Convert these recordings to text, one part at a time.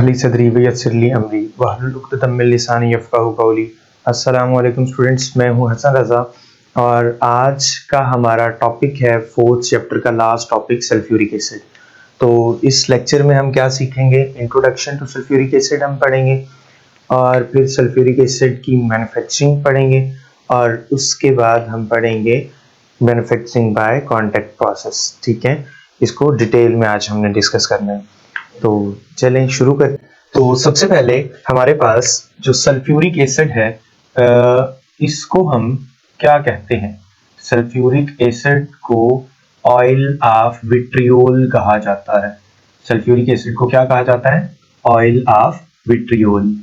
सदरी वयस्सिरली अमरी वहलुल उक़दतम मिन लिसानी यफ़क़हू क़ौली। अस्सलामु अलैकुम स्टूडेंट्स, मैं हूं हसन रज़ा और आज का हमारा टॉपिक है फोर्थ चैप्टर का लास्ट टॉपिक सल्फ्यूरिक एसिड। तो इस लेक्चर में हम क्या सीखेंगे, इंट्रोडक्शन टू सल्फ्यूरिक एसिड हम पढ़ेंगे और फिर सल्फ्यूरिक एसिड की मैन्युफैक्चरिंग पढ़ेंगे और उसके बाद हम पढ़ेंगे मैन्युफैक्चरिंग बाय कॉन्टैक्ट प्रोसेस। ठीक है, इसको डिटेल में आज हमने डिस्कस करना है। तो चलें शुरू करें। तो सबसे पहले हमारे पास जो सल्फ्यूरिक एसिड है इसको हम क्या कहते हैं? सल्फ्यूरिक एसिड को ऑयल ऑफ विट्रियोल कहा जाता है। सल्फ्यूरिक एसिड को क्या कहा जाता है? Oil of vitriol.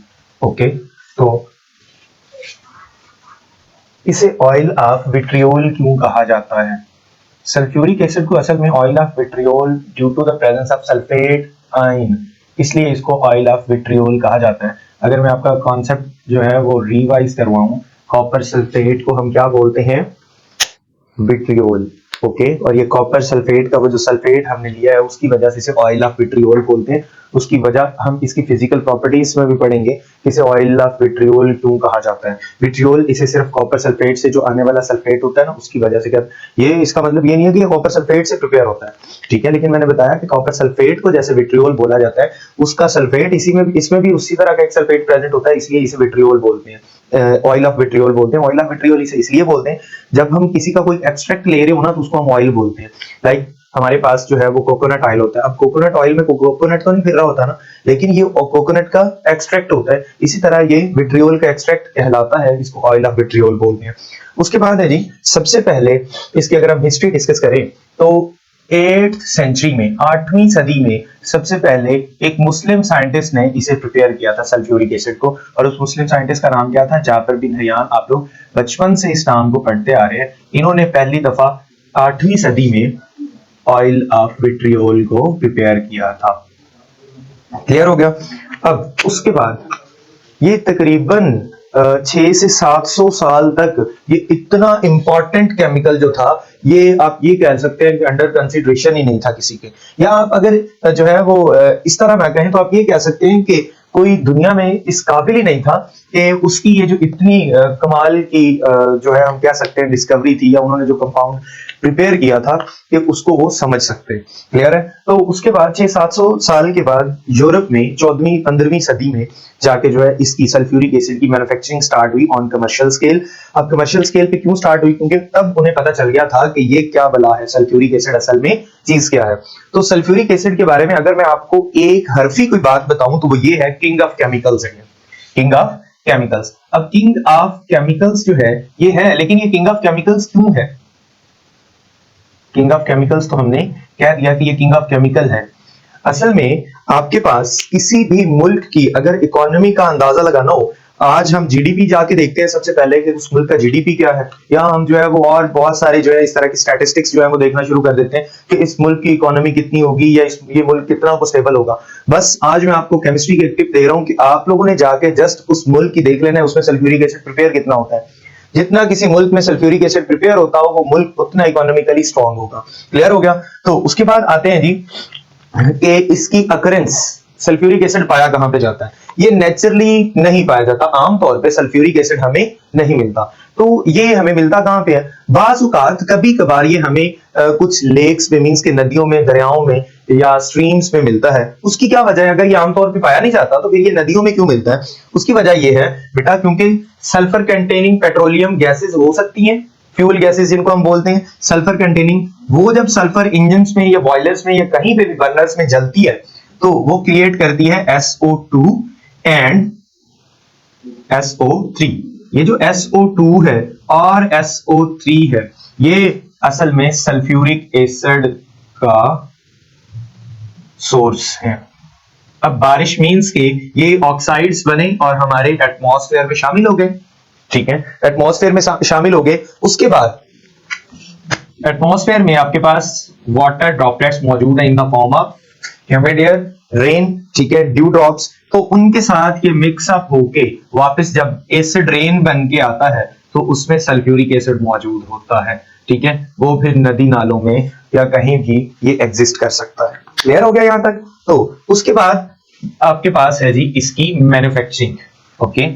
ओके, तो इसे ऑयल ऑफ विट्रियोल क्यों कहा जाता है? सल्फ्यूरिक एसिड को असल में oil of vitriol due to the presence of sulphate ion, इसलिए इसको ऑयल ऑफ विट्रियोल कहा जाता है। अगर मैं आपका कॉन्सेप्ट जो है वो रिवाइज करवाऊं, कॉपर सल्फेट को हम क्या बोलते हैं? विट्रियोल। ओके, और ये कॉपर सल्फेट का वो जो सल्फेट हमने लिया है उसकी वजह से इसे ऑयल ऑफ विट्रियोल बोलते हैं। उसकी वजह हम इसकी फिजिकल प्रॉपर्टीज में भी पढ़ेंगे, इसे ऑयल ऑफ विट्रियोल क्यों कहा जाता है। विट्रियोल इसे सिर्फ कॉपर सल्फेट से जो आने वाला सल्फेट होता है ना उसकी वजह से, क्या ये इसका मतलब ये नहीं है कि ये कॉपर सल्फेट से प्रिपेयर होता है, ठीक है, लेकिन मैंने बताया कि कॉपर सल्फेट को जैसे विट्रियोल बोला जाता है, उसका सल्फेट इसमें भी उसी तरह का एक सल्फेट प्रेजेंट होता है, इसलिए इसे विट्रियोल बोलते हैं, ऑयल ऑफ विट्रियोल बोलते हैं। ऑयल ऑफ विट्रियोल इसे इसलिए बोलते हैं जब हम किसी का कोई एक्सट्रैक्ट ले रहे हो ना तो उसको हम ऑयल बोलते हैं। लाइक हमारे पास जो है वो कोकोनट ऑयल होता है। अब कोकोनट ऑयल में कोकोनट तो नहीं फिर रहा होता ना, लेकिन ये कोकोनट का एक्सट्रैक्ट होता है, इसी तरह ये विट्रियोल का एक्सट्रैक्ट कहलाता है, इसको ऑयल ऑफ विट्रियोल बोलते हैं। उसके बाद है जी, सबसे पहले इसकी अगर हम हिस्ट्री डिस्कस करें तो 8th सेंचुरी में, 8वीं सदी में सबसे पहले एक मुस्लिम साइंटिस्ट ने इसे प्रिपेयर किया था सल्फ्यूरिक एसिड को, और उस मुस्लिम साइंटिस्ट का नाम क्या था? Jafar bin Hayan. आप लोग बचपन से इस नाम को पढ़ते आ रहे हैं। इन्होंने पहली दफा 8वीं सदी में ऑयल ऑफ विट्रियोल को प्रिपेयर किया था। क्लियर हो गया? अब उसके बाद ये तकरीबन 600 से 700 साल तक ये इतना इंपॉर्टेंट केमिकल जो था, ये आप ये कह सकते हैं कि अंडर कंसिडरेशन ही नहीं था किसी के, या आप अगर जो है वो इस तरह ना कहें तो आप ये कह सकते हैं कि कोई दुनिया में इस काबिल ही नहीं था कि उसकी ये जो इतनी कमाल की जो है हम कह सकते हैं डिस्कवरी थी, या उन्होंने जो कंपाउंड प्रिपेयर किया था कि उसको वो समझ सकते। क्लियर है? तो उसके बाद 600-700 साल के बाद यूरोप में 14वीं-15वीं सदी में जाके जो है इसकी सल्फ्यूरिक एसिड की मैन्युफैक्चरिंग स्टार्ट हुई ऑन कमर्शियल स्केल। अब कमर्शियल स्केल पे क्यों स्टार्ट हुई? क्योंकि तब उन्हें पता चल गया था कि ये क्या बला है, सल्फ्यूरिक एसिड असल में चीज क्या है। तो सल्फ्यूरिक एसिड के बारे में अगर मैं आपको एक हरफी कोई बात बताऊं तो वो ये है, किंग ऑफ केमिकल्स है। King of chemicals. अब किंग ऑफ केमिकल्स जो है ये है, लेकिन ये किंग ऑफ केमिकल्स क्यों है? किंग ऑफ केमिकल्स तो हमने कह दिया कि ये किंग ऑफ केमिकल है। असल में आपके पास किसी भी मुल्क की अगर इकोनॉमी का अंदाजा लगाना हो, आज हम जीडीपी जाके देखते हैं सबसे पहले कि उस मुल्क का जीडीपी क्या है, या हम जो है वो और बहुत सारे जो है इस तरह की स्टैटिस्टिक्स जो है वो देखना शुरू कर देते हैं कि इस मुल्क की इकोनॉमी कितनी होगी, या ये मुल्क कितना को स्टेबल होगा। बस आज मैं आपको केमिस्ट्री की टिप दे रहा हूं कि आप लोगों ने जाके जस्ट उस मुल्क की देख लेना है, उसमें सल्फ्यूरिक एसिड प्रिपेयर कितना होता है। जितना किसी मुल्क में सल्फ्यूरिक एसिड प्रिपेयर होता हो वो मुल्क उतना इकोनॉमिकली स्ट्रांग होगा। क्लियर हो गया? तो उसके बाद आते हैं जी कि इसकी अकरेंस, सल्फ्यूरिक एसिड पाया कहां पे जाता है? ये नेचुरली नहीं पाया जाता। आमतौर पे सल्फ्यूरिक एसिड हमें नहीं मिलता। तो ये हमें मिलता कहां पे है? बाज़-औक़ात कभी कभार ये हमें कुछ लेक्स में, मींस के नदियों में, दरियाओं में या स्ट्रीम्स में मिलता है। उसकी क्या वजह है? अगर ये आमतौर पे पाया नहीं जाता तो फिर ये नदियों में क्यों मिलता है? उसकी वजह ये है बेटा, क्योंकि सल्फर कंटेनिंग पेट्रोलियम गैसेस हो सकती हैं, फ्यूल गैसेस जिनको हम बोलते हैं सल्फर कंटेनिंग, वो जब सल्फर इंजन्स में या बॉयलर्स में या कहीं पे भी बर्नर्स में जलती है तो वो क्रिएट करती है SO2 एंड SO3। ये जो SO2 है और SO3 है ये असल में सल्फ्यूरिक एसिड का सोर्स है। अब बारिश मींस के ये ऑक्साइड्स बने और हमारे एटमॉस्फेयर में शामिल हो गए। ठीक है, एटमॉस्फेयर में शामिल हो गए। उसके बाद एटमॉस्फेयर में आपके पास वाटर ड्रॉपलेट्स मौजूद है in the form of humid air, rain, ठीक है, ड्यू ड्रॉप्स। तो उनके साथ ये मिक्सअप होके वापस जब एसिड रेन बन के आता है तो उसमें सल्फ्यूरिक एसिड मौजूद होता है। ठीक है, वो फिर नदी नालों में या कहीं भी ये एग्जिस्ट कर सकता है। क्लियर हो गया यहां तक? तो उसके बाद आपके पास है जी इसकी मैन्युफैक्चरिंग। ओके,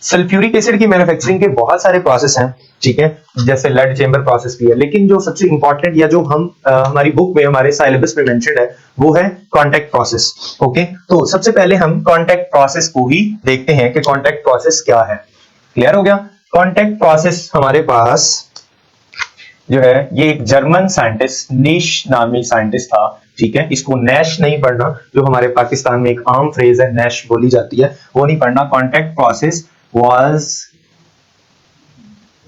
सल्फ्यूरिक एसिड की मैन्युफैक्चरिंग के बहुत सारे प्रोसेस हैं, ठीक है, जैसे लेड चेंबर प्रोसेस भी है, लेकिन जो सबसे इंपॉर्टेंट या जो हम हमारी बुक में हमारे सिलेबस में मेंशन्ड है वो है कांटेक्ट प्रोसेस। ओके, तो सबसे पहले हम कांटेक्ट प्रोसेस को ही देखते हैं कि कांटेक्ट प्रोसेस क्या है। क्लियर हो गया? कांटेक्ट प्रोसेस हमारे पास जो है ये एक जर्मन साइंटिस्ट नीश नामी साइंटिस्ट था, ठीक है, इसको नैश नहीं पढ़ना, जो हमारे पाकिस्तान में एक आम फ्रेज है नैश बोली जाती है, वो नहीं पढ़ना। Contact process was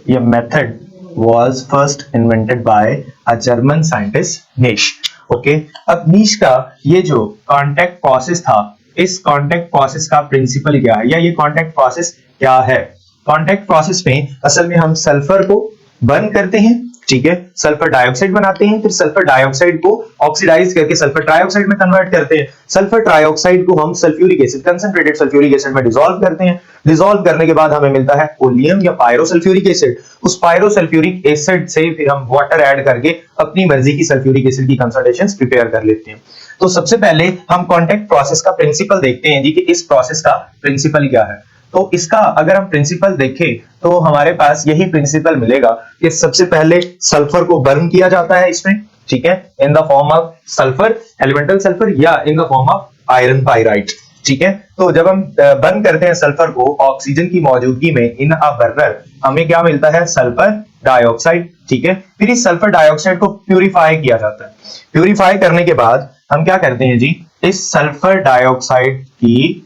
a method was first invented by a German scientist Nish। Okay, अब नीश का ये जो कांटेक्ट प्रोसेस था, इस कांटेक्ट प्रोसेस का प्रिंसिपल क्या है या ये कांटेक्ट प्रोसेस क्या है? कांटेक्ट प्रोसेस में असल में हम सल्फर को बर्न करते हैं, ठीक है, सल्फर डाइऑक्साइड बनाते हैं, फिर सल्फर डाइऑक्साइड को ऑक्सीडाइज करके सल्फर ट्राइऑक्साइड में कन्वर्ट करते हैं। सल्फर ट्राइऑक्साइड को हम sulphuric acid, concentrated sulphuric acid में डिसॉल्व करते हैं। डिसॉल्व करने के बाद हमें मिलता है कोलियम या पायरोसल्फ्यूरिक एसिड। उस पायरोसल्फ्यूरिक एसिड से फिर हम वाटर ऐड करके अपनी मर्जी की सल्फ्यूरिक एसिड की कंसंट्रेशंस प्रिपेयर कर लेते हैं। तो सबसे पहले हम कांटेक्ट प्रोसेस का प्रिंसिपल देखते हैं जी कि इस प्रोसेस का प्रिंसिपल क्या है। तो इसका अगर हम प्रिंसिपल देखें तो हमारे पास यही प्रिंसिपल मिलेगा कि सबसे पहले सल्फर को बर्न किया जाता है इसमें, ठीक है, in the form of sulphur, elemental sulphur, या in the form of iron pyrite, ठीक है। तो जब हम बर्न करते हैं सल्फर को ऑक्सीजन की मौजूदगी में इन अ बर्नर, हमें क्या मिलता है? सल्फर डाइऑक्साइड, ठीक है। फिर इस सल्फर डाइऑक्साइड को प्यूरिफाई किया जाता है। प्यूरिफाई करने के बाद हम क्या करते हैं जी, इस सल्फर डाइऑक्साइड की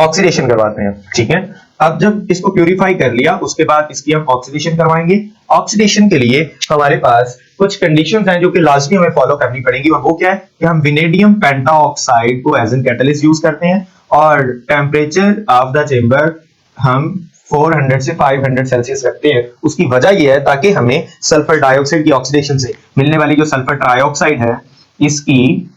ऑक्सीडेशन करवाते हैं, ठीक है। अब जब इसको प्यूरिफाई कर लिया उसके बाद इसकी हम ऑक्सीडेशन करवाएंगे। ऑक्सीडेशन के लिए हमारे पास कुछ कंडीशंस हैं जो कि लाजमी हमें फॉलो करनी पड़ेंगी, और वो क्या है कि हम विनेडियम पेंटाऑक्साइड को एज एन कैटलिस्ट यूज करते हैं, और टेम्परेचर ऑफ द चेंबर हम 400 से 500 सेल्सियस रखते हैं। उसकी वजह यह है ताकि हमें सल्फर डाइऑक्साइड की ऑक्सीडेशन से मिलने वाली जो सल्फर ट्राइऑक्साइड है इसकी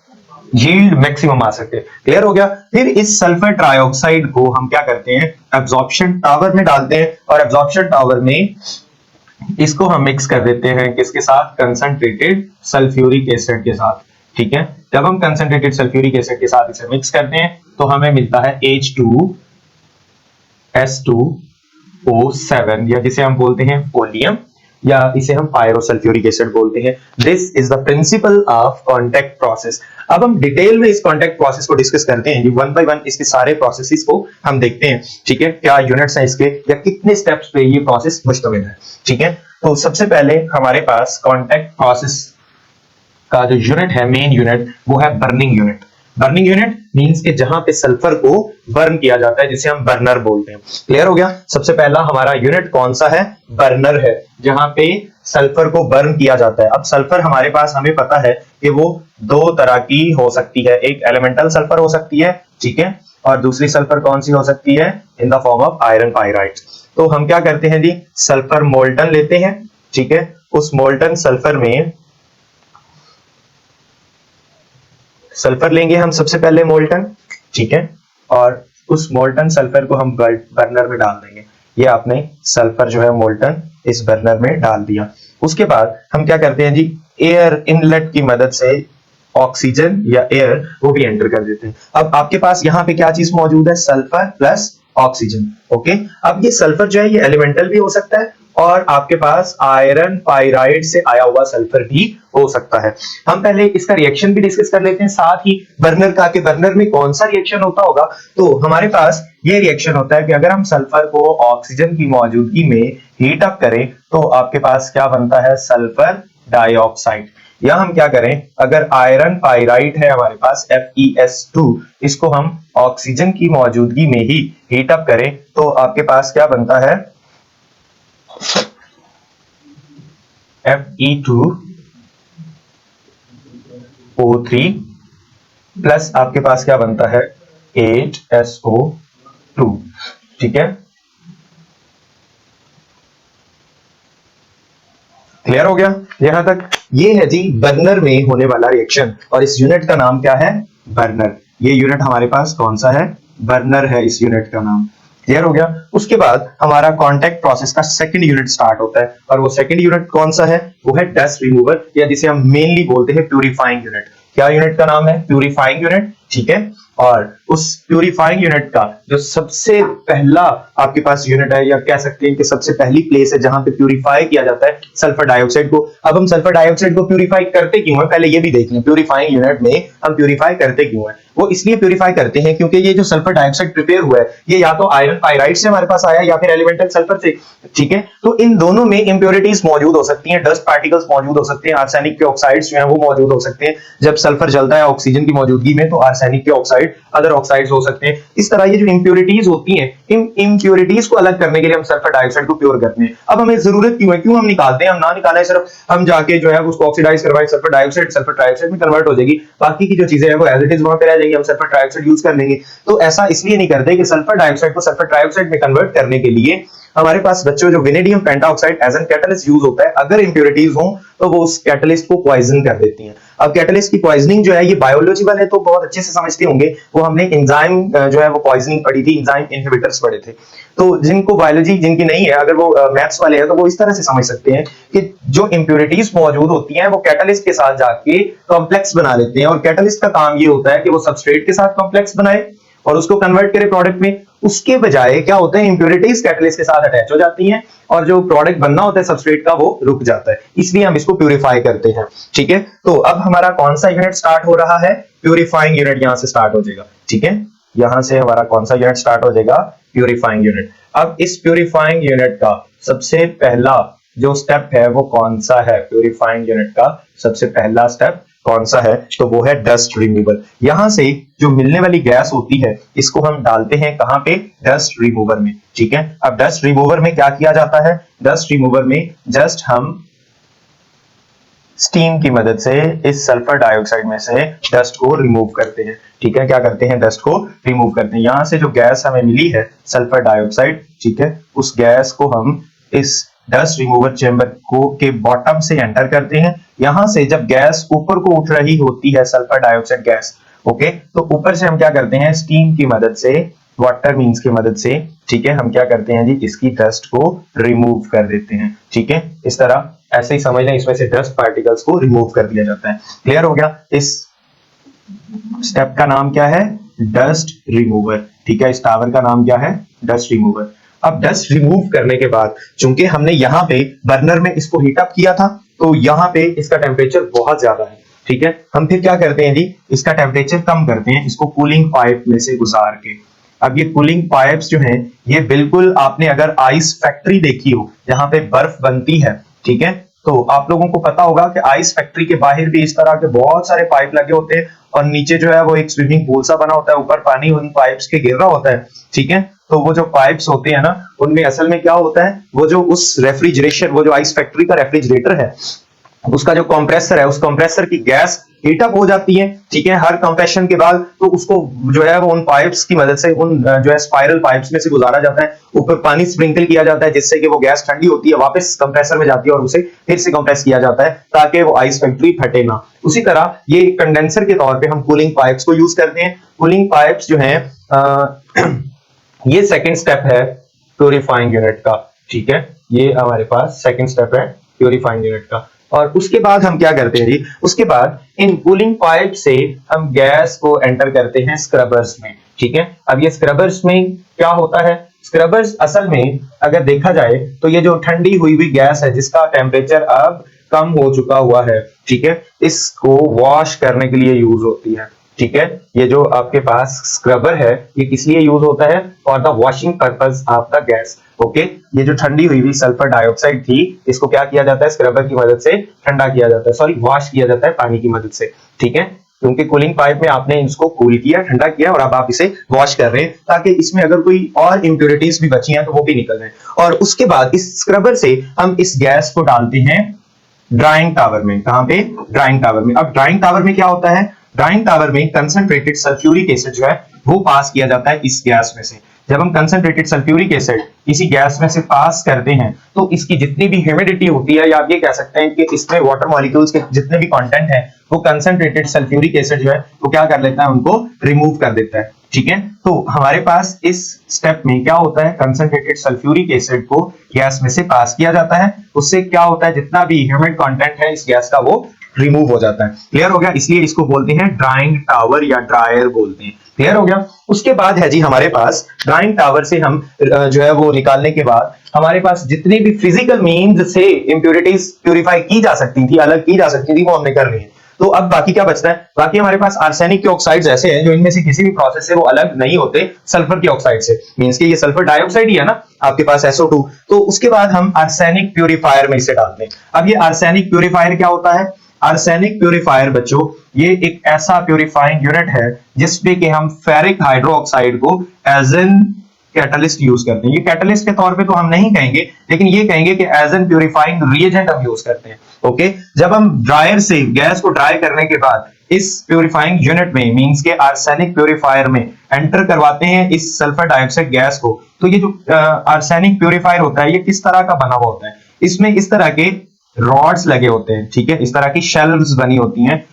यील्ड मैक्सिमम आ सके। क्लियर हो गया? फिर इस सल्फर ट्राइऑक्साइड को हम क्या करते हैं? एब्जॉर्प्शन टावर में डालते हैं, और एब्जॉर्प्शन टावर में इसको हम मिक्स कर देते हैं किसके साथ? कंसंट्रेटेड सल्फ्यूरिक एसिड के साथ, ठीक है। जब हम कंसंट्रेटेड सल्फ्यूरिक एसिड के साथ इसे मिक्स करते हैं तो हमें मिलता है H2S2O7, या जिसे हम बोलते हैं कोलियम, या इसे हम पायरोसल्फ्यूरिक एसिड बोलते हैं। This is the principle of contact process. अब हम डिटेल में इस कांटेक्ट प्रोसेस को डिस्कस करते हैं, वन बाय वन इसके सारे प्रोसेसेस को हम देखते हैं, ठीक है, क्या यूनिट्स हैं इसके या कितने स्टेप्स पे ये प्रोसेस मुश्तमिल है, ठीक है। तो सबसे पहले हमारे पास कांटेक्ट प्रोसेस का जो यूनिट है, मेन यूनिट, वो है burning unit. Burning unit means कि जहां पे सल्फर को बर्न किया जाता है, जिसे हम बर्नर बोलते हैं। क्लियर हो गया? सबसे पहला हमारा यूनिट कौन सा है? बर्नर है, जहां पे सल्फर को बर्न किया जाता है। अब सल्फर हमारे पास हमें पता है कि वो दो तरह की हो सकती है, एक एलिमेंटल सल्फर हो सकती है, ठीक है, और दूसरी सल्फर कौन सी हो सकती है? In the form of iron pyrite. तो हम क्या करते हैं जी, सल्फर मोल्टन लेते हैं, ठीक है, उस मोल्टन सल्फर में सल्फर लेंगे हम सबसे पहले मोल्टन, ठीक है, और उस मोल्टन सल्फर को हम बर्नर में डाल देंगे। ये आपने सल्फर जो है मोल्टन इस बर्नर में डाल दिया। उसके बाद हम क्या करते हैं जी, एयर इनलेट की मदद से ऑक्सीजन या एयर वो भी एंटर कर देते हैं। अब आपके पास यहाँ पे क्या चीज मौजूद है? Sulphur plus oxygen. ओके, अब ये सल्फर जो है ये एलिमेंटल भी हो सकता है, और आपके पास आयरन पाइराइड से आया हुआ सल्फर भी हो सकता है। हम पहले इसका रिएक्शन भी डिस्कस कर लेते हैं, साथ ही बर्नर का, कि बर्नर में कौन सा रिएक्शन होता होगा। तो हमारे पास ये रिएक्शन होता है कि अगर हम सल्फर को ऑक्सीजन की मौजूदगी में हीट अप करें तो आपके पास क्या बनता है? Sulphur dioxide. या हम क्या करें, अगर आयरन पाइराइड है हमारे पास FeS2, इसको हम ऑक्सीजन की मौजूदगी में ही हीट अप करें तो आपके पास क्या बनता है? Fe2O3 प्लस आपके पास क्या बनता है? 8SO2, ठीक है। क्लियर हो गया यहां तक? ये है जी बर्नर में होने वाला रिएक्शन, और इस यूनिट का नाम क्या है? बर्नर। ये यूनिट हमारे पास कौन सा है? बर्नर है इस यूनिट का नाम। क्लियर हो गया? उसके बाद हमारा कांटेक्ट प्रोसेस का सेकंड यूनिट स्टार्ट होता है, और वो सेकंड यूनिट कौन सा है? वो है डस्ट रिमूवर, या जिसे हम मेनली बोलते हैं प्यूरिफाइंग यूनिट। क्या यूनिट का नाम है? प्यूरिफाइंग यूनिट, ठीक है। और उस प्यूरिफाइंग यूनिट का जो सबसे पहला आपके पास यूनिट है, या कह सकते हैं कि सबसे पहली प्लेस है जहां पे प्यूरिफाई किया जाता है सल्फर डाइऑक्साइड को। अब हम सल्फर डाइऑक्साइड को प्यूरिफाई करते क्यों है, पहले ये भी देख लें। प्यूरिफाइंग यूनिट में हम प्यूरिफाई करते क्यों है? वो इसलिए प्यूरिफाई करते हैं क्योंकि ये जो सल्फर डाइऑक्साइड प्रिपेयर हुआ है ये या तो आयरन पाइराइड से हमारे पास आया या फिर एलिमेंटल सल्फर से, ठीक है। तो इन दोनों में इंप्योरिटीज मौजूद हो सकती हैं, डस्ट पार्टिकल्स मौजूद हो सकते हैं, आर्सेनिक के ऑक्साइड्स जो है वो मौजूद हो सकते हैं। जब सल्फर जलता है ऑक्सीजन की मौजूदगी में तो आर्सेनिक के ऑक्साइड, अदर ऑक्साइड्स हो सकते हैं। इस तरह ये जो इंप्योरिटीज होती हैं, इन इंप्योरिटीज को अलग करने के लिए हम सल्फर डाइऑक्साइड को प्योर करते हैं। अब हमें जरूरत क्यों है, क्यों हम निकालते हैं? हम ना निकालें, सिर्फ हम जाके जो है उसको ऑक्सीडाइज करवाएं, सल्फर डाइऑक्साइड में कन्वर्ट हो जाएगी, बाकी की जो चीजें हैं वो एज इट इज वहां पे रह जाएगी, हम सल्फर डाइऑक्साइड यूज कर लेंगे। तो ऐसा इसलिए नहीं करते कि सल्फर डाइऑक्साइड को सल्फर ट्राइऑक्साइड में कन्वर्ट करने के लिए हमारे पास बच्चों जो vanadium pentoxide as an catalyst use होता है, अगर इंप्योरिटीज हो तो वो उस कैटलिस्ट को पॉइजन कर देती हैं। अब कैटलिस्ट की पॉइजनिंग जो है ये बायोलॉजिकल है तो बहुत अच्छे से समझते होंगे, वो हमने एंजाइम जो है वो पॉइजनिंग पढ़ी थी, एंजाइम इनहिबिटर्स पढ़े थे। तो जिनको बायोलॉजी जिनकी नहीं है, अगर वो मैथ्स वाले हैं तो वो इस तरह से समझ सकते हैं कि जो इंप्योरिटीज मौजूद होती हैं वो कैटलिस्ट के साथ जाके कॉम्प्लेक्स बना लेते हैं, और कैटलिस्ट का काम ये होता है कि वो सबस्ट्रेट के साथ कॉम्प्लेक्स बनाए और उसको कन्वर्ट करे प्रोडक्ट में। उसके बजाय क्या होता है, इंप्योरिटीज कैटलिस्ट के साथ अटैच हो जाती हैं और जो प्रोडक्ट बनना होता है सबस्ट्रेट का वो रुक जाता है, इसलिए हम इसको प्यूरिफाई करते हैं, ठीक है। तो अब हमारा कौन सा यूनिट स्टार्ट हो रहा है? प्यूरिफाइंग यूनिट यहां से स्टार्ट हो जाएगा, ठीक है। यहां से हमारा कौन सा यूनिट स्टार्ट हो जाएगा? Purifying unit. अब इस प्यूरिफाइंग यूनिट का सबसे पहला जो स्टेप है वो कौन सा है? प्यूरिफाइंग यूनिट का सबसे पहला स्टेप कौन सा है? तो वो है डस्ट रिमूवल। यहां से जो मिलने वाली गैस होती है इसको हम डालते हैं कहां पे? डस्ट रिमूवर में, ठीक है। अब डस्ट रिमूवर में क्या किया जाता है? डस्ट रिमूवर में जस्ट हम स्टीम की मदद से इस सल्फर डाइऑक्साइड में से डस्ट को रिमूव करते हैं, ठीक है। क्या करते हैं? डस्ट को रिमूव करते हैं। यहां से जो गैस हमें मिली है सल्फर डाइऑक्साइड, ठीक है, उस गैस को हम इस डस्ट रिमूवर चेंबर को के बॉटम से एंटर करते हैं। यहां से जब गैस ऊपर को उठ रही होती है सल्फर डाइऑक्साइड गैस, ओके, तो ऊपर से हम क्या करते हैं? स्टीम की मदद से, वाटर मींस की मदद से, ठीक है, हम क्या करते हैं जी? इसकी डस्ट को रिमूव कर देते हैं, ठीक है। इस तरह ऐसे ही समझ लें, इसमें से डस्ट पार्टिकल्स को रिमूव कर दिया जाता है। क्लियर हो गया? इस स्टेप का नाम क्या है? डस्ट रिमूवर, ठीक है। इस टावर का नाम क्या है? Dust remover. अब डस्ट रिमूव करने के बाद चूंकि हमने यहाँ पे बर्नर में इसको हीट अप किया था तो यहाँ पे इसका टेम्परेचर बहुत ज्यादा है, ठीक है। हम फिर क्या करते हैं जी? इसका टेम्परेचर कम करते हैं, इसको कूलिंग पाइप में से गुजार के। अब ये कूलिंग पाइप्स जो हैं ये बिल्कुल, आपने अगर आइस फैक्ट्री देखी हो जहां पे बर्फ बनती है, ठीक है, तो आप लोगों को पता होगा कि आइस फैक्ट्री के बाहर भी इस तरह के बहुत सारे पाइप लगे होते हैं और नीचे जो है वो एक स्विमिंग पूल सा बना होता है, ऊपर पानी उन पाइप्स के गिर रहा होता है, ठीक है। तो वो जो पाइप्स होते हैं ना उनमें असल में क्या होता है, वो जो उस रेफ्रिजरेशन, वो जो आइस फैक्ट्री का रेफ्रिजरेटर है उसका जो कंप्रेसर है, उस कंप्रेसर की गैस हीटअप हो जाती है, ठीक है, हर कंप्रेशन के बाद। तो उसको जो है वो उन पाइप्स की मदद से, उन जो है स्पाइरल पाइप्स में से गुजारा जाता है, ऊपर पानी स्प्रिंकल किया जाता है जिससे कि वो गैस ठंडी होती है, वापस कंप्रेसर में जाती है और उसे फिर से कंप्रेस किया जाता है ताकि वो आइस फैक्ट्री फटे ना। उसी तरह ये कंडेंसर के तौर पे हम कूलिंग पाइप्स को यूज करते हैं। कूलिंग पाइप्स जो है ये सेकंड स्टेप है प्यूरिफाइंग यूनिट का, ठीक है। ये हमारे पास सेकंड स्टेप है प्यूरिफाइंग यूनिट का। और उसके बाद हम क्या करते हैं जी? उसके बाद इन कूलिंग पाइप से हम गैस को एंटर करते हैं स्क्रबर्स में, ठीक है। अब ये स्क्रबर्स में क्या होता है? स्क्रबर्स असल में अगर देखा जाए तो ये जो ठंडी हुई हुई गैस है जिसका टेम्परेचर अब कम हो चुका हुआ है, ठीक है, इसको वॉश करने के लिए यूज होती है, ठीक है। ये जो आपके पास स्क्रबर है ये किस लिए यूज होता है? For the washing purpose of the gas, okay. ये जो ठंडी हुई हुई सल्फर डाइऑक्साइड थी इसको क्या किया जाता है? स्क्रबर की मदद से ठंडा किया जाता है, सॉरी वॉश किया जाता है पानी की मदद से, ठीक है। क्योंकि कूलिंग पाइप में आपने इसको कूल किया, ठंडा किया और अब आप इसे वॉश कर रहे हैं ताकि इसमें अगर कोई और इंप्योरिटीज भी बची हैं तो वो भी निकल जाए। और उसके बाद इस स्क्रबर से हम इस गैस को डालते हैं ड्राइंग टावर में। कहां पे? ड्राइंग टावर में। अब ड्राइंग टावर में क्या होता है? ड्राइंग टावर में कंसंट्रेटेड सल्फ्यूरिक एसिड जो है वो पास किया जाता है इस गैस में से। जब हम कंसंट्रेटेड सल्फ्यूरिक एसिड इसी गैस में से पास करते हैं तो इसकी जितनी भी ह्यूमिडिटी होती है, या आप ये कह सकते हैं कि इसमें वाटर मॉलिक्यूल्स के जितने भी कंटेंट है वो कंसंट्रेटेड सल्फ्यूरिक एसिड जो है वो क्या कर लेता है? उनको रिमूव कर देता है, ठीक है। तो हमारे पास इस स्टेप में क्या होता है? कंसंट्रेटेड सल्फ्यूरिक एसिड को गैस में से पास किया जाता है, उससे क्या होता है? जितना भी ह्यूमिड कंटेंट है इस गैस का वो रिमूव हो जाता है। क्लियर हो गया? इसलिए इसको बोलते हैं ड्राइंग टावर या ड्रायर बोलते हैं। क्लियर हो गया? उसके बाद है जी हमारे पास ड्राइंग टावर से हम जो है वो निकालने के बाद हमारे पास जितनी भी फिजिकल मीन्स से इंप्योरिटीज प्यूरिफाई की जा सकती थी, अलग की जा सकती थी, वो हमने कर ली है। तो अब बाकी क्या बचता है? बाकी हमारे पास आर्सेनिक के ऑक्साइड्स ऐसे हैं जो इनमें से किसी भी प्रोसेस से वो अलग नहीं होते सल्फर के ऑक्साइड से, मींस कि ये सल्फर डाइऑक्साइड ही है ना आपके पास SO2। तो उसके बाद हम आर्सेनिक प्यूरिफायर में इसे डालते हैं। अब ये आर्सेनिक प्यूरिफायर क्या होता है? आर्सेनिक प्यूरिफायर बच्चों ये एक ऐसा प्यूरिफाइंग यूनिट है जिसपे कि हम फेरिक हाइड्रोक्साइड को एज एन कैटलिस्ट यूज करते हैं। ये कैटलिस्ट के तौर पे तो हम नहीं कहेंगे, लेकिन ये कहेंगे कि एज एन प्यूरिफाइंग रिएजेंट हम यूज करते हैं। ओके, जब हम ड्रायर से गैस को ड्राई करने के बाद इस प्यूरिफाइंग यूनिट में मींस के आर्सेनिक प्यूरिफायर में एंटर करवाते हैं इस सल्फर डाइऑक्साइड गैस को, तो ये जो आर्सेनिक प्यूरिफायर होता है ये किस तरह का बना हुआ होता है? इसमें इस तरह के रॉड्स लगे होते हैं, ठीक है, इस तरह की शेल्व्स बनी होती हैं,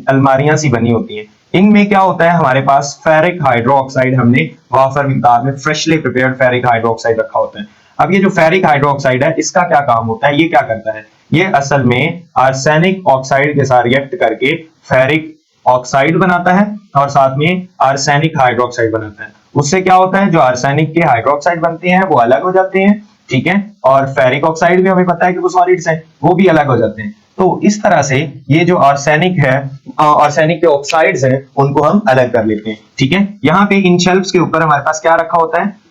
अलमारियां सी बनी होती हैं। इनमें क्या होता है? हमारे पास फेरिक हाइड्रोक्साइड हमने वाफर मिकदार में फ्रेशली प्रिपेयर्ड फेरिक हाइड्रोक्साइड रखा होता है। अब ये जो फेरिक हाइड्रोक्साइड है इसका क्या काम होता है? ये क्या करता है? ये असल में आर्सेनिक ऑक्साइड के साथ रिएक्ट करके फेरिक ऑक्साइड बनाता है और साथ में आर्सेनिक हाइड्रोक्साइड बनाता है। उससे क्या होता है? जो आर्सेनिक के हाइड्रोक्साइड बनते हैं वो अलग हो जाते हैं, ठीक है, और फेरिक ऑक्साइड भी हमें पता है कि वो सॉलिड्स हैं, वो भी अलग हो जाते हैं। तो इस तरह से ये जो आर्सेनिक है, आर्सेनिक के ऑक्साइड्स हैं, उनको हम अलग कर लेते हैं, ठीक है। यहाँ पे इन शेल्फ्स के ऊपर हमारे पास क्या रखा होता है?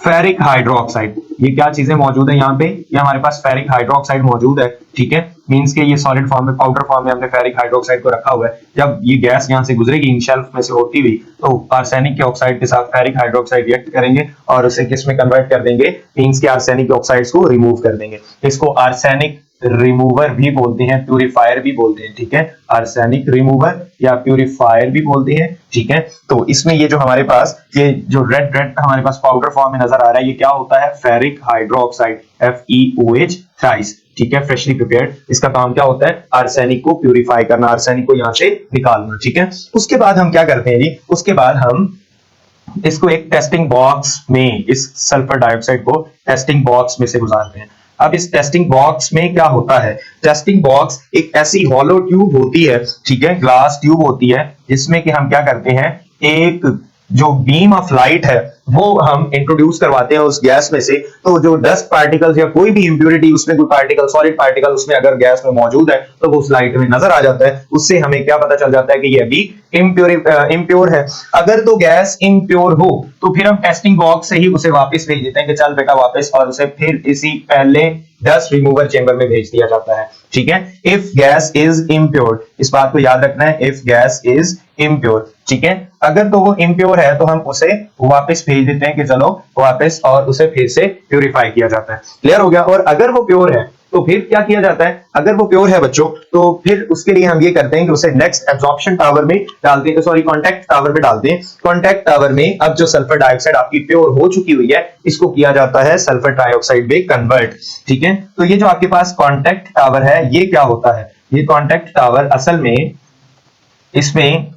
Ferric hydroxide. ये क्या चीजें मौजूद है यहाँ पे? ये हमारे पास फेरिक हाइड्रोक्साइड मौजूद है, ठीक है, मींस के ये सॉलिड फॉर्म में, पाउडर फॉर्म में हमने फेरिक हाइड्रोक्साइड को रखा हुआ है। जब ये गैस यहाँ से गुजरेगी इन शेल्फ में से होती हुई, तो आर्सेनिक के ऑक्साइड के साथ फेरिक हाइड्रोक्साइड रिएक्ट करेंगे और उसे किस में कन्वर्ट कर देंगे? मींस के आर्सेनिक ऑक्साइड्स को रिमूव कर देंगे। इसको आर्सेनिक रिमूवर भी बोलते हैं, प्यूरिफायर भी बोलते हैं, ठीक है, आर्सेनिक रिमूवर या प्यूरिफायर भी बोलते हैं, ठीक है। तो इसमें ये जो हमारे पास ये जो रेड रेड हमारे पास पाउडर फॉर्म में नजर आ रहा है, ये क्या होता है? फेरिक हाइड्रोक्साइड, FeOH थ्राइस, ठीक है, फ्रेशली प्रिपेयर्ड। इसका काम क्या होता है? आर्सेनिक को प्यूरिफाई करना, आर्सेनिक को यहां से निकालना, ठीक है। उसके बाद हम क्या करते हैं जी? उसके बाद हम इसको एक टेस्टिंग बॉक्स में, इस सल्फर डाइऑक्साइड को टेस्टिंग बॉक्स में से गुजारते हैं। अब इस टेस्टिंग बॉक्स में क्या होता है? टेस्टिंग बॉक्स एक ऐसी हॉलो ट्यूब होती है, ठीक है, ग्लास ट्यूब होती है, जिसमें कि हम क्या करते हैं? एक जो बीम ऑफ लाइट है वो हम इंट्रोड्यूस करवाते हैं उस गैस में से। तो जो डस्ट पार्टिकल्स या कोई भी इंप्योरिटी, उसमें कोई पार्टिकल, सॉलिड पार्टिकल उसमें अगर गैस में मौजूद है तो वो उस लाइट में नजर आ जाता है। उससे हमें क्या पता चल जाता है कि ये अभी इम्प्योर है। अगर तो गैस इम्प्योर हो तो फिर हम टेस्टिंग बॉक्स से ही उसे वापस भेज देते हैं कि चल बेटा वापस, और उसे फिर इसी पहले डस्ट रिमूवर चेंबर में भेज दिया जाता है, ठीक है। इफ गैस इज इम्प्योर, इस बात को याद रखना है, इफ गैस इज इम्प्योर, ठीक है। अगर तो वो इम्प्योर है तो हम उसे वापस भेज देते हैं कि चलो वापस, और उसे फिर से प्यूरिफाई किया जाता है। क्लियर हो गया? और अगर वो प्योर है तो फिर क्या किया जाता है? अगर वो प्योर है बच्चों तो फिर उसके लिए हम ये करते हैं कि उसे नेक्स्ट एब्जॉर्प्शन टावर में डालते हैं, सॉरी कॉन्टैक्ट टावर में डालते हैं। कॉन्टैक्ट टावर में अब जो सल्फर डाइऑक्साइड आपकी प्योर हो चुकी हुई है, इसको किया जाता है सल्फर ट्राइऑक्साइड में कन्वर्ट, ठीक है। तो ये जो आपके पास कॉन्टैक्ट टावर है, ये क्या होता है? ये कॉन्टैक्ट टावर असल में इसमें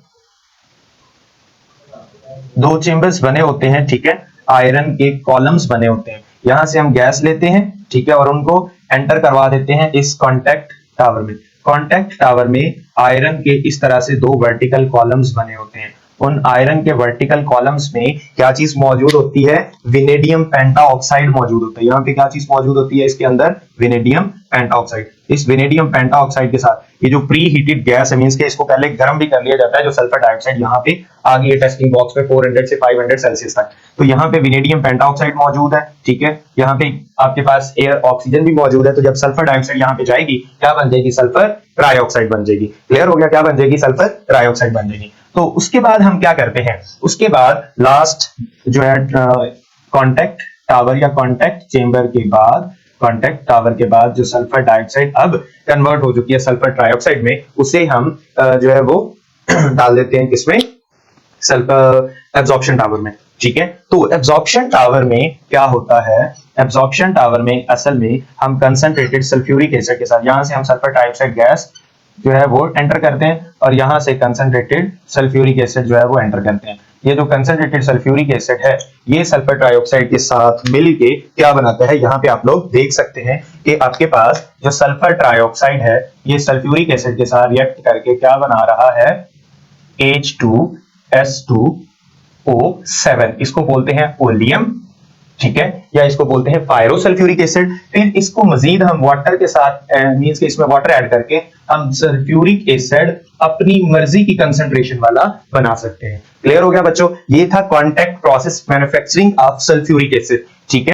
दो चेंबर्स बने होते हैं, ठीक है, आयरन के कॉलम्स बने होते हैं। यहां से हम गैस लेते हैं, ठीक है, और उनको एंटर करवा देते हैं इस कॉन्टैक्ट टावर में। कॉन्टैक्ट टावर में आयरन के इस तरह से दो वर्टिकल कॉलम्स बने होते हैं। उन आयरन के वर्टिकल कॉलम्स में क्या चीज मौजूद होती है? विनेडियम पेंटाऑक्साइड मौजूद होता है। यहाँ पे क्या चीज मौजूद होती है? इसके अंदर विनेडियम पेंटाऑक्साइड। इस विनेडियम पेंटाऑक्साइड के साथ ये जो प्री हीटेड गैस है, मींस के इसको पहले गर्म भी कर लिया जाता है, जो सल्फर डाइऑक्साइड यहाँ पे आ गई है टेस्टिंग बॉक्स में 400 से 500 सेल्सियस तक। तो यहाँ पे विनेडियम पेंटाऑक्साइड मौजूद है, ठीक है। यहाँ पे आपके पास एयर ऑक्सीजन भी मौजूद है। तो जब सल्फर डाइऑक्साइड यहाँ पे जाएगी, क्या बन जाएगी? सल्फर ट्राइऑक्साइड बन जाएगी। क्लियर हो गया? क्या बन जाएगी? सल्फर ट्राइऑक्साइड बन जाएगी। तो उसके बाद हम क्या करते हैं? उसके बाद लास्ट जो है कॉन्टैक्ट टावर या कॉन्टैक्ट चेंबर के बाद, कॉन्टैक्ट टावर के बाद जो सल्फर डाइऑक्साइड अब कन्वर्ट हो चुकी है सल्फर ट्राइऑक्साइड में, उसे हम जो है वो डाल देते हैं किसमें? सल्फर एब्जॉर्प्शन टावर में, ठीक है। तो एब्जॉर्प्शन टावर में क्या होता है? एब्जॉर्प्शन टावर में असल में हम कंसंट्रेटेड सल्फ्यूरिक एसिड के साथ, यहां से हम सल्फर डाइऑक्साइड गैस जो है वो एंटर करते हैं और यहां से कंसंट्रेटेड सल्फ्यूरिक एसिड जो है वो एंटर करते हैं। ये जो कंसंट्रेटेड सल्फ्यूरिक एसिड है ये सल्फर ट्राइऑक्साइड के साथ मिलके क्या बनाता है, यहाँ पे आप लोग देख सकते हैं कि आपके पास जो सल्फर ट्राइऑक्साइड है ये सल्फ्यूरिक एसिड के साथ रिएक्ट करके क्या बना रहा है, H2S2O7, इसको बोलते हैं ओलियम, ठीक है, या इसको बोलते हैं पायरोसल्फ्यूरिक एसिड। फिर इसको मजीद हम वाटर के साथ मींस के इसमें वाटर ऐड करके हम सल्फ्यूरिक एसिड अपनी मर्जी की कंसंट्रेशन वाला बना सकते हैं। क्लियर हो गया बच्चों? ये था contact process manufacturing of sulphuric acid, ठीक है।